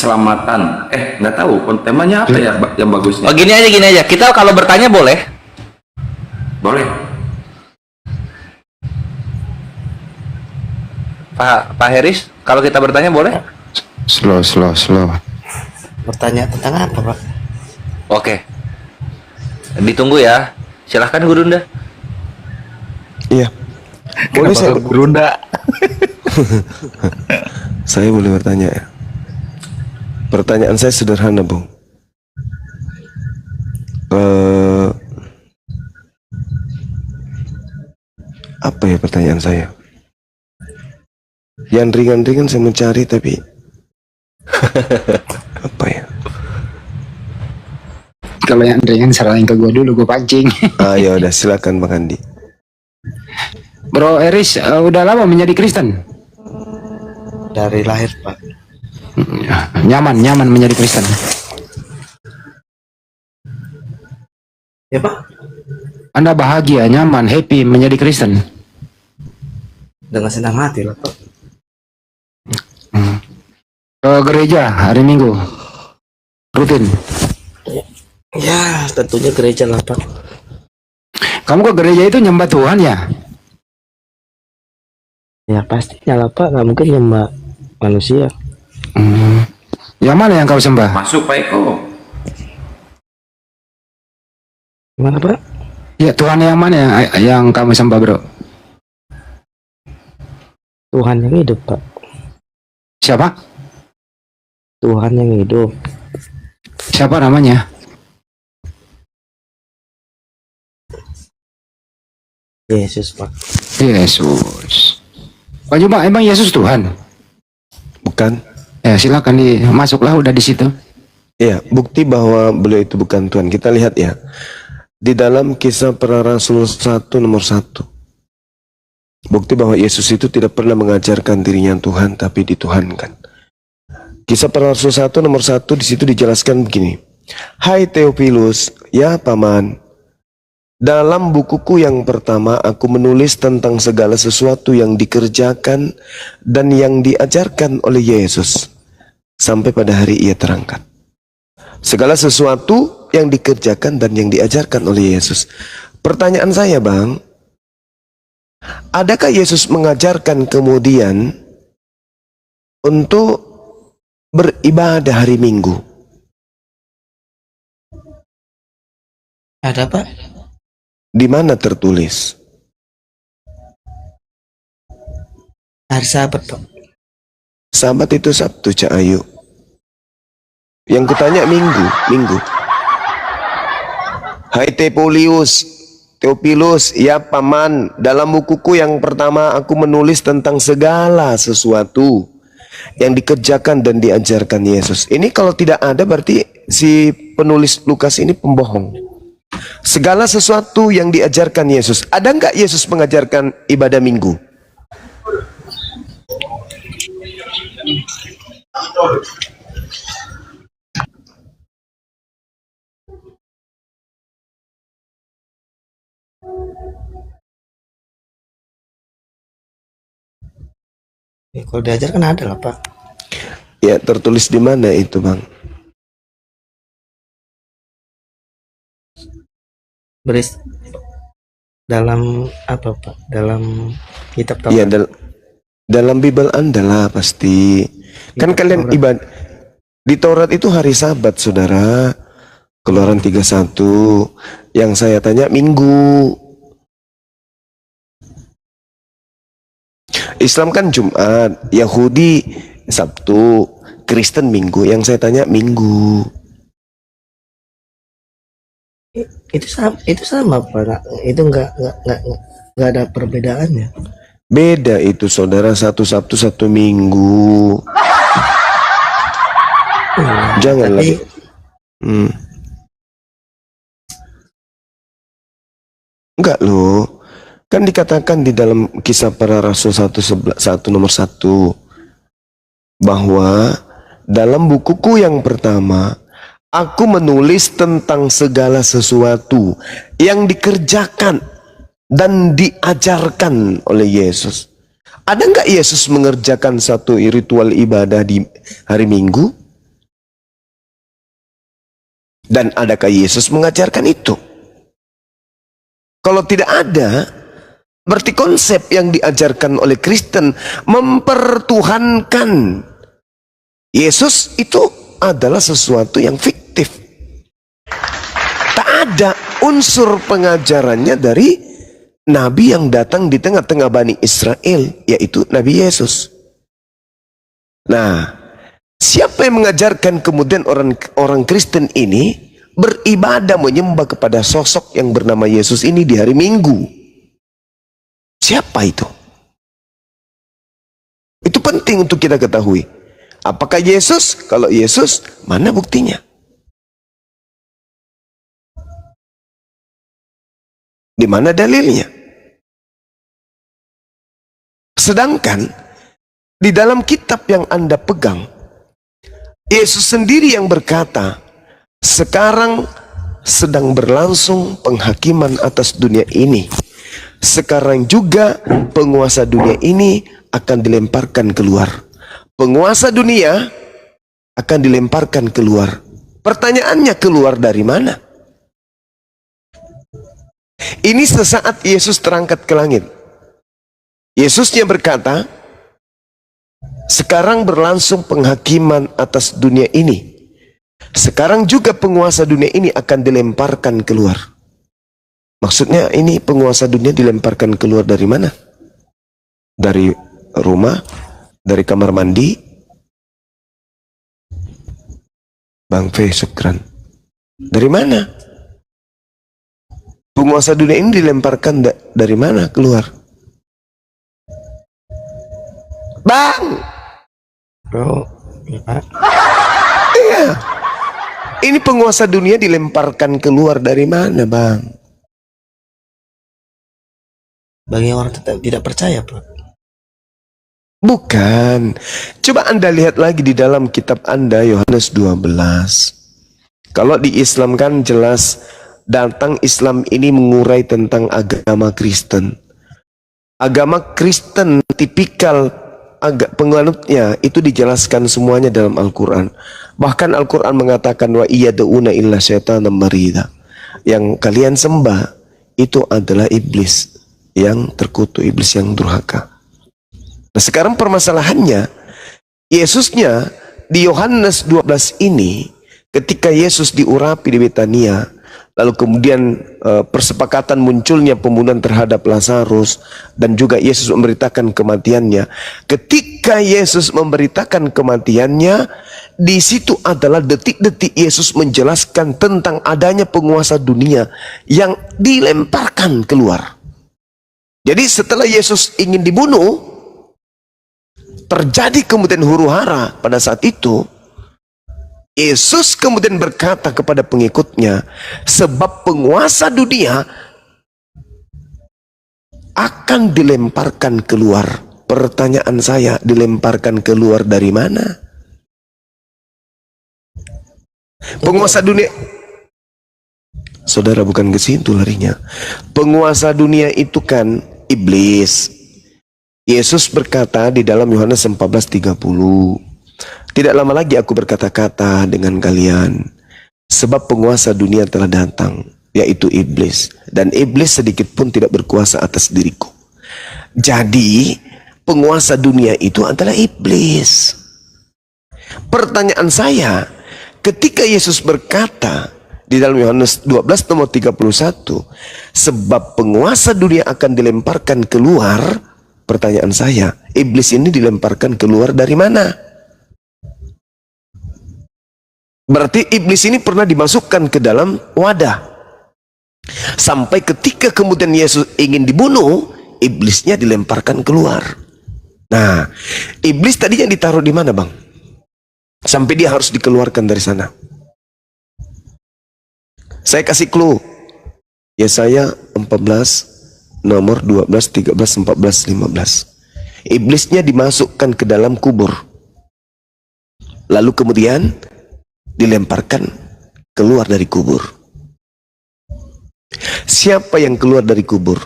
keselamatan. Nggak tahu temanya apa ya yang bagusnya. Oh, gini aja. Kita kalau bertanya boleh? Boleh. Pak Heris, kalau kita bertanya boleh? Slow. Bertanya tentang apa, Pak? Oke. Ditunggu ya. Silahkan Gurunda. Iya. Boleh saya Gurunda? Saya boleh bertanya ya. Pertanyaan saya sederhana, Bung. Apa ya pertanyaan saya? Yang ringan-ringan saya mencari tapi apa ya? Kalau yang ringan serahin ke gue dulu, gue pancing. Ya udah, silakan Bang Andi. Bro Eris, udah lama menjadi Kristen? Dari lahir, Pak. Nyaman menjadi Kristen. Ya, Pak. Anda bahagia, nyaman, happy menjadi Kristen? Dengan senang hati lah, Pak. Ke gereja hari Minggu rutin? Ya, tentunya gereja lah, Pak. Kamu ke gereja itu nyembah Tuhan ya? Ya pastinya lah, Pak. Nggak mungkin nyembah manusia. Yang mana yang kau sembah? Masuk Pak Eko. Gimana, Pak? Ya, Tuhan yang mana yang kamu sembah, bro? Tuhan yang hidup, Pak. Siapa? Tuhan yang hidup. Siapa namanya? Yesus, Pak. Yesus. Pak Juma, emang Yesus Tuhan? Bukan? Ya, silakan masuklah udah di situ. Iya, bukti bahwa beliau itu bukan Tuhan. Kita lihat ya. Di dalam Kisah Para Rasul 1 nomor 1. Bukti bahwa Yesus itu tidak pernah mengajarkan dirinya Tuhan, tapi dituhankan. Kisah Para Rasul 1 nomor 1 di situ dijelaskan begini. Hai Theophilus, ya paman. Dalam bukuku yang pertama aku menulis tentang segala sesuatu yang dikerjakan dan yang diajarkan oleh Yesus sampai pada hari ia terangkat. Segala sesuatu yang dikerjakan dan yang diajarkan oleh Yesus. Pertanyaan saya, Bang, adakah Yesus mengajarkan kemudian untuk beribadah hari Minggu? Ada, Pak? Di mana tertulis? Hari Sabat, Pak. Sabat itu Sabtu, Cak Ayu. Yang kutanya Minggu. Hai Theophilus, ya paman, dalam bukuku yang pertama aku menulis tentang segala sesuatu yang dikerjakan dan diajarkan Yesus. Ini kalau tidak ada berarti si penulis Lukas ini pembohong. Segala sesuatu yang diajarkan Yesus. Ada nggak Yesus mengajarkan ibadah Minggu? Ya, kalau diajarkan ada lah, Pak. Ya, tertulis di mana itu, Bang? Beris dalam apa, Pak? Dalam kitab Taurat. Ya, dalam Bible Anda lah pasti. Kan kalian ibadah di Taurat itu hari Sabat, saudara. Keluaran 31. Yang saya tanya Minggu. Islam kan Jumat, Yahudi Sabtu, Kristen Minggu. Yang saya tanya Minggu. Itu sama, Pak. Itu enggak ada perbedaannya. Beda itu, saudara. Satu Sabtu, satu Minggu. Jangan lagi. Enggak loh. Kan dikatakan di dalam Kisah Para Rasul 1 nomor 1 bahwa dalam bukuku yang pertama aku menulis tentang segala sesuatu yang dikerjakan dan diajarkan oleh Yesus. Ada nggak Yesus mengerjakan satu ritual ibadah di hari Minggu? Dan adakah Yesus mengajarkan itu? Kalau tidak ada, berarti konsep yang diajarkan oleh Kristen mempertuhankan Yesus itu adalah sesuatu yang fiktif. Tak ada unsur pengajarannya dari Nabi yang datang di tengah-tengah Bani Israel, yaitu Nabi Yesus. Nah, siapa yang mengajarkan kemudian orang Kristen ini beribadah menyembah kepada sosok yang bernama Yesus ini di hari Minggu? Siapa itu? Itu penting untuk kita ketahui. Apakah Yesus? Kalau Yesus, mana buktinya? Di mana dalilnya? Sedangkan di dalam kitab yang Anda pegang, Yesus sendiri yang berkata, sekarang sedang berlangsung penghakiman atas dunia ini. Sekarang juga penguasa dunia ini akan dilemparkan keluar. Penguasa dunia akan dilemparkan keluar. Pertanyaannya, keluar dari mana? Ini sesaat Yesus terangkat ke langit. Yesusnya berkata, sekarang berlangsung penghakiman atas dunia ini. Sekarang juga penguasa dunia ini akan dilemparkan keluar. Maksudnya ini penguasa dunia dilemparkan keluar dari mana? Dari rumah? Dari kamar mandi? Bang Fe, syukran. Dari mana? Penguasa dunia ini dilemparkan dari mana keluar? Bang! Bro, ya Pak. Iya. Ini penguasa dunia dilemparkan keluar dari mana, Bang? Bagi orang tetap tidak percaya, Pak. Bukan. Coba Anda lihat lagi di dalam kitab Anda, Yohanes 12. Kalau di Islam kan jelas, datang Islam ini mengurai tentang agama Kristen. Agama Kristen tipikal agak penganutnya itu dijelaskan semuanya dalam Al-Quran. Bahkan Al-Quran mengatakan wa iyad'una illa syaitanan marida. Yang kalian sembah itu adalah iblis yang terkutuk, iblis yang durhaka. Nah, sekarang permasalahannya, Yesusnya di Yohanes 12 ini, ketika Yesus diurapi di Betania, lalu kemudian persepakatan munculnya pembunuhan terhadap Lazarus, dan juga Yesus memberitakan kematiannya. Ketika Yesus memberitakan kematiannya, di situ adalah detik-detik Yesus menjelaskan tentang adanya penguasa dunia yang dilemparkan keluar. Jadi setelah Yesus ingin dibunuh, terjadi kemudian huru-hara pada saat itu. Yesus kemudian berkata kepada pengikutnya, sebab penguasa dunia akan dilemparkan keluar. Pertanyaan saya, dilemparkan keluar dari mana? Penguasa dunia, saudara, bukan ke situ larinya. Penguasa dunia itu kan iblis. Yesus berkata di dalam Yohanes 14:30, tidak lama lagi aku berkata-kata dengan kalian, sebab penguasa dunia telah datang, yaitu iblis, dan iblis sedikit pun tidak berkuasa atas diriku. Jadi penguasa dunia itu adalah iblis. Pertanyaan saya, ketika Yesus berkata di dalam Yohanes 12 nomor 31, sebab penguasa dunia akan dilemparkan keluar, pertanyaan saya, iblis ini dilemparkan keluar dari mana? Berarti iblis ini pernah dimasukkan ke dalam wadah. Sampai ketika kemudian Yesus ingin dibunuh, iblisnya dilemparkan keluar. Nah, iblis tadinya ditaruh di mana, Bang? Sampai dia harus dikeluarkan dari sana. Saya kasih clue. Yesaya 14 nomor 12, 13, 14, 15. Iblisnya dimasukkan ke dalam kubur. Lalu kemudian dilemparkan keluar dari kubur. Siapa yang keluar dari kubur?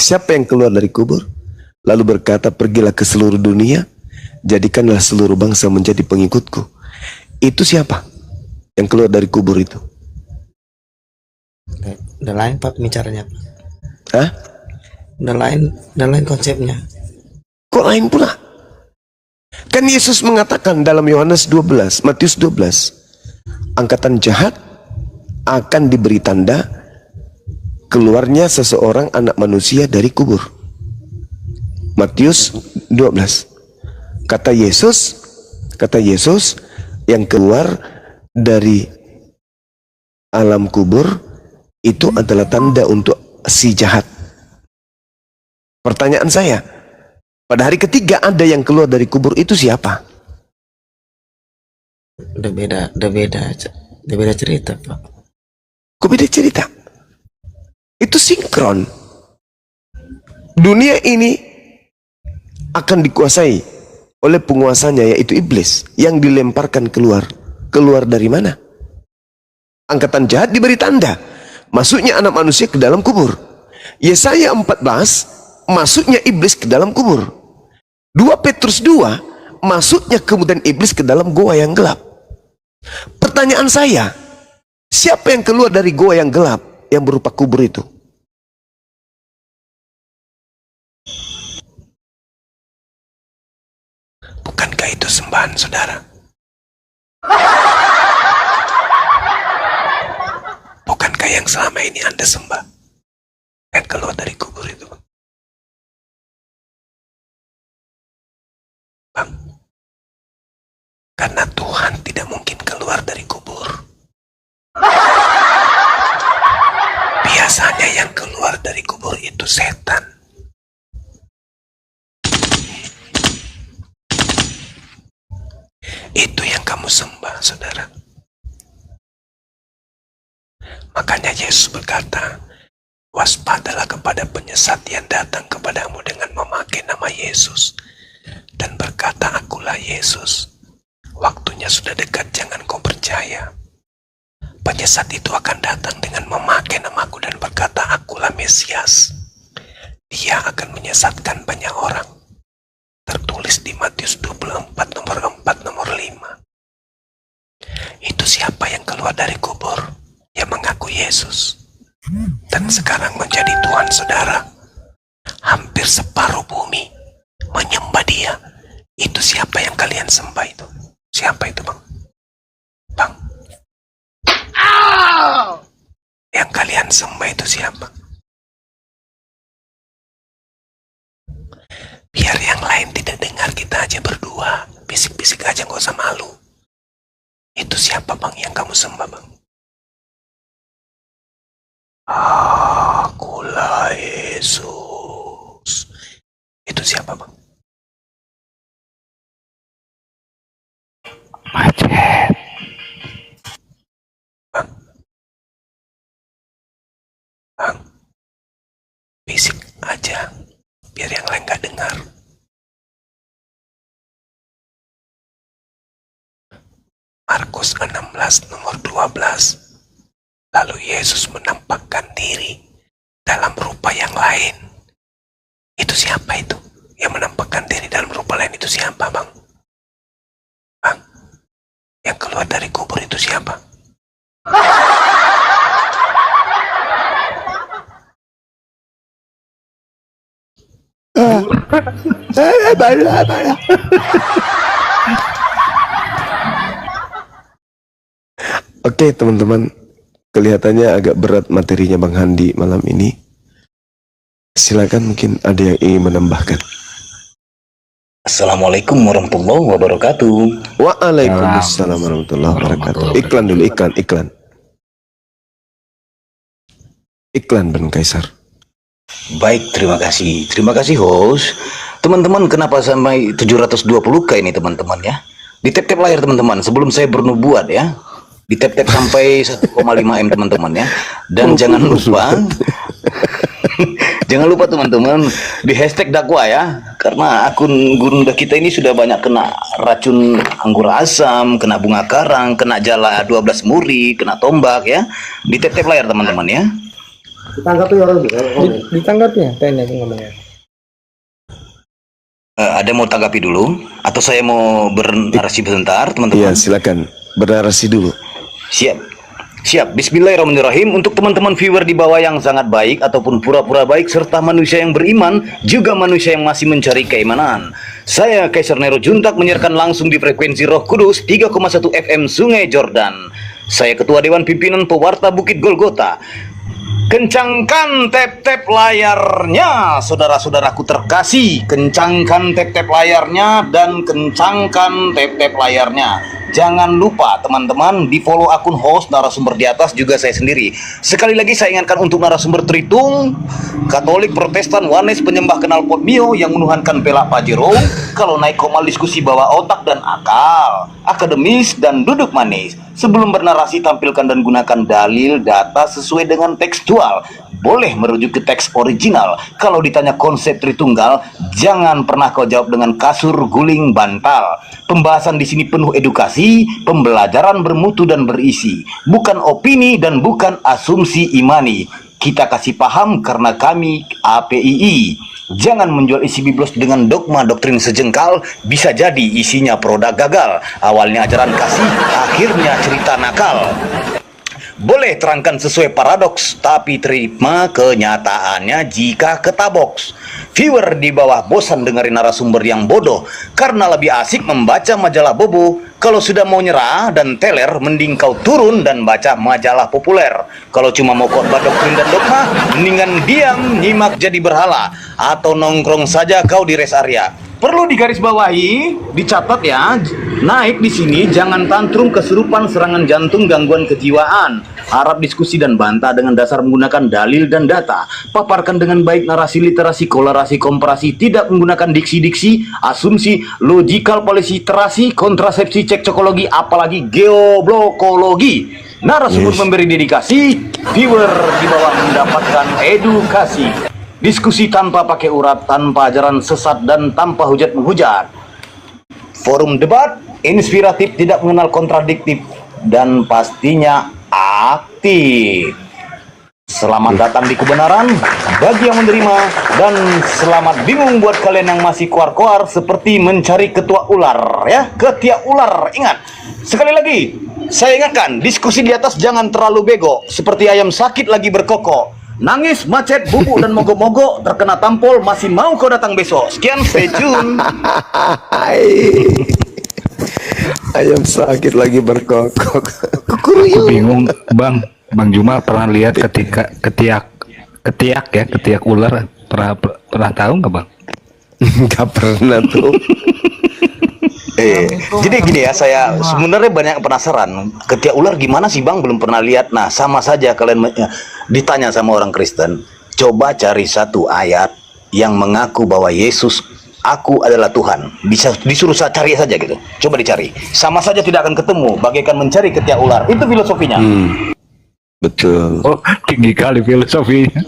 Siapa yang keluar dari kubur? lalu berkata, pergilah ke seluruh dunia, jadikanlah seluruh bangsa menjadi pengikutku. Itu siapa yang keluar dari kubur itu? Udah lain Pak pembicaranya. Hah? Udah lain konsepnya. Kok lain pula? Kan Yesus mengatakan dalam Yohanes 12, Matius 12, angkatan jahat akan diberi tanda keluarnya seseorang anak manusia dari kubur. Matius 12. Kata Yesus yang keluar dari alam kubur itu adalah tanda untuk si jahat. Pertanyaan saya, pada hari ketiga ada yang keluar dari kubur, itu siapa? Udah beda cerita Pak. Kok beda cerita? Itu sinkron. Dunia ini akan dikuasai oleh penguasanya, yaitu iblis, yang dilemparkan keluar. Keluar dari mana? Angkatan jahat diberi tanda, masuknya anak manusia ke dalam kubur. Yesaya 14, masuknya iblis ke dalam kubur. 2 Petrus 2, masuknya kemudian iblis ke dalam goa yang gelap. Pertanyaan saya, siapa yang keluar dari goa yang gelap yang berupa kubur itu? Bukankah itu sembahan saudara? Bukankah yang selama ini Anda sembah yang keluar dari kubur itu? Bang, karena Tuhan tidak mungkin keluar dari kubur. Biasanya yang keluar dari kubur itu setan. Itu yang kamu sembah, saudara. Makanya Yesus berkata, waspadalah kepada penyesat yang datang kepadamu dengan memakai nama Yesus dan berkata, akulah Yesus. Waktunya sudah dekat, jangan kau percaya. Penyesat itu akan datang dengan memakai namaku dan berkata, akulah Mesias. Dia akan menyesatkan banyak orang. Tertulis di Matius 24 nomor 4 nomor 5. Itu siapa yang keluar dari kubur? Yang mengaku Yesus dan sekarang menjadi Tuhan saudara. Hampir separuh bumi menyembah dia. Itu siapa yang kalian sembah itu? Siapa itu, Bang? Bang, yang kalian sembah itu siapa? Biar yang lain tidak dengar, kita aja berdua bisik-bisik aja, gak usah malu. Itu siapa, Bang, yang kamu sembah, Bang? Akulah Yesus. Itu siapa, Bang? Macet. Bang, Bang, bisik aja biar yang lain gak dengar. Markus 16 nomor 12. Lalu Yesus menampakkan diri dalam rupa yang lain. Itu siapa itu? Yang menampakkan diri dalam rupa lain itu siapa, Bang? Bang, yang keluar dari kubur itu siapa? Oke, teman-teman, kelihatannya agak berat materinya Bang Handi malam ini. Silakan, mungkin ada yang ingin menambahkan. Assalamualaikum warahmatullahi wabarakatuh. Waalaikumsalam warahmatullahi wabarakatuh. Iklan dulu, iklan. Iklan Ben Kaisar. Baik, terima kasih host. Teman-teman, kenapa sampai 720k ini teman-teman ya? Di tap-tap layar teman-teman, sebelum saya bernubuat ya. Di tap-tap sampai 1,5 M teman-teman ya. Dan jangan lupa jangan lupa teman-teman di hashtag dakwah ya, karena akun Gurunda kita ini sudah banyak kena racun anggur asam, kena bunga karang, kena jala 12 muri, kena tombak ya. Di tap-tap layar teman-teman ya. Ditanggapi orang ditanggapi ya, tanya ngomongnya. Ada yang mau tanggapi dulu atau saya mau bernarasi sebentar, Iya, teman-teman? silakan bernarasi dulu. Siap. Siap. Bismillahirrahmanirrahim. Untuk teman-teman viewer di bawah yang sangat baik ataupun pura-pura baik serta manusia yang beriman, juga manusia yang masih mencari keimanan. Saya Kaisar Nero Juntak menyiarkan langsung di frekuensi Roh Kudus 3,1 FM Sungai Jordan. Saya Ketua Dewan Pimpinan Pewarta Bukit Golgota. Kencangkan tap-tap layarnya, saudara-saudaraku terkasih. Kencangkan tap-tap layarnya dan kencangkan tap-tap layarnya. Jangan lupa teman-teman di follow akun host narasumber di atas, juga saya sendiri. Sekali lagi saya ingatkan untuk narasumber Tritung, Katolik, Protestan, Wanes, penyembah knalpot Mio yang menuhankan pelak Pajero. Kalau naik komal diskusi bawa otak dan akal, akademis dan duduk manis. Sebelum bernarasi tampilkan dan gunakan dalil data sesuai dengan tekstual. Boleh merujuk ke teks original. Kalau ditanya konsep Tritunggal, jangan pernah kau jawab dengan kasur, guling, bantal. Pembahasan di sini penuh edukasi, pembelajaran bermutu dan berisi. Bukan opini dan bukan asumsi imani. Kita kasih paham karena kami APII. Jangan menjual isi biblos dengan dogma doktrin sejengkal, bisa jadi isinya produk gagal. Awalnya ajaran kasih, akhirnya cerita nakal. Boleh terangkan sesuai paradoks, tapi terima kenyataannya jika ketaboks. Viewer di bawah bosan dengerin narasumber yang bodoh, karena lebih asik membaca majalah bobo. Kalau sudah mau nyerah dan teler, mending kau turun dan baca majalah populer. Kalau cuma mau khotbah doktrin dan dogma, mendingan diam nyimak jadi berhala, atau nongkrong saja kau di rest area. Perlu digarisbawahi, dicatat ya. Naik di sini jangan tantrum, kesurupan, serangan jantung, gangguan kejiwaan. Harap diskusi dan bantah dengan dasar menggunakan dalil dan data. Paparkan dengan baik narasi, literasi, kolerasi, komparasi, tidak menggunakan diksi-diksi, asumsi, logikal, polisi, kontrasepsi, cekcokologi, apalagi geoblokologi. Narasumber memberi dedikasi, viewer di bawah mendapatkan edukasi. Diskusi tanpa pakai urat, tanpa ajaran sesat, dan tanpa hujat menghujat. Forum debat inspiratif, tidak mengenal kontradiktif, dan pastinya aktif. Selamat datang di kebenaran bagi yang menerima, dan selamat bingung buat kalian yang masih koar-koar seperti mencari ketua ular ya, ketiak ular. Ingat, sekali lagi saya ingatkan, diskusi di atas jangan terlalu bego, seperti ayam sakit lagi berkokok. Nangis, macet, bubuk, dan mogok-mogok, terkena tampol, masih mau kau datang besok. Sekian, stay tune. Ayam sakit lagi berkokok. Bingung Bang Juma pernah lihat ketika ketiak ular, pernah tahu nggak Bang? Nggak pernah tuh. Jadi gini ya, saya sebenarnya banyak penasaran. Ketiak ular gimana sih Bang? Belum pernah lihat. Nah, sama saja kalian ditanya sama orang Kristen. Coba cari satu ayat yang mengaku bahwa Yesus, aku adalah Tuhan. Bisa disuruh saya cari saja gitu. Coba dicari. Sama saja tidak akan ketemu. Bagaikan mencari ketiak ular. Itu filosofinya. Betul. Oh, tinggi kali filosofinya.